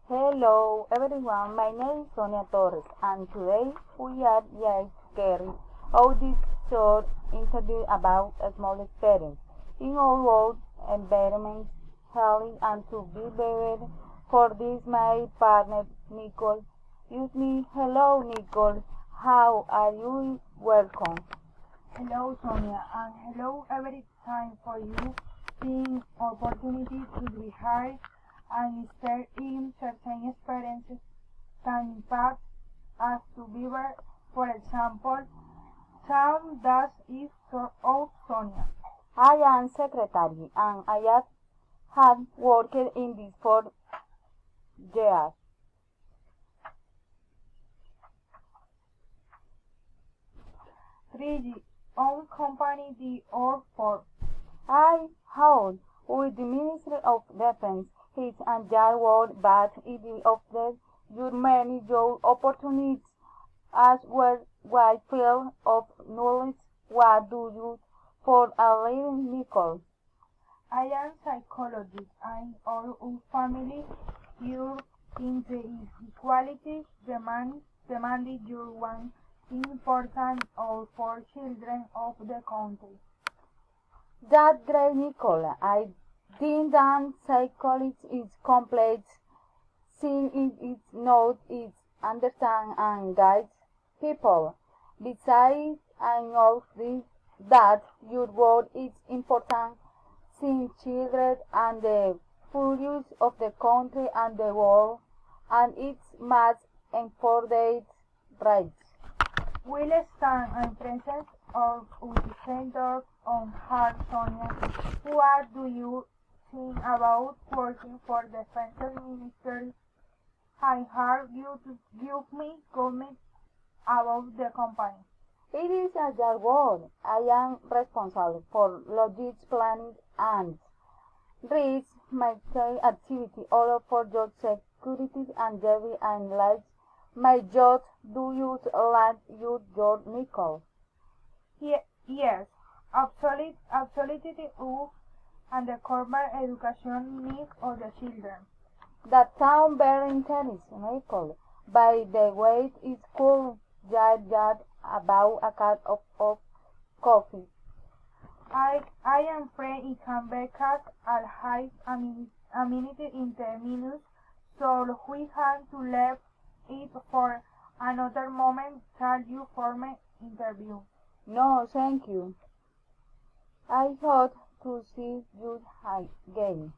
Hello everyone, my name is Sonia Torres and today we are going to carry out this short interview about a small experience in our world environment, healing and to be better. For this my partner Nicole. Use me. Hello Nicole, how are you? Welcome. Hello Sonia and hello every time for you seeing opportunity to be heard and share in certain experiences can impact us to be better. For example, town that is of Sonia. I am secretary and I have had worked in this for years. 3. Own company the or for. I hold with the Ministry of Defense his and your word, but it is often your many job opportunities as well wide field of knowledge. What do you for a living, Nicole? I am psychologist and all our family you in the equality demanded your one important all for children of the country. That great, Nicole. I think that psychology is complex, seeing it is not it understand and guides people. Besides, I know that your word is important, seeing children and the future of the country and the world, and its must enforce rights. Will stand and presence of the center on Heart Sonia. What do you think about working for the Defense Ministry? I heard you to give me comment about the company. It is a your word. I am responsible for logistics planning and risk management activity all for your security and safety and lives. My job do you like your Nicole? Yes, absolutely, and the corporate education needs of the children. That sounds very interesting, Nicole. By the way, it's cool that about a cup of coffee. I am afraid it can be cut at high a minute in 10 minutes, so we have to leave it for another moment. Tell you for my interview. No, thank you. I hope to see you again.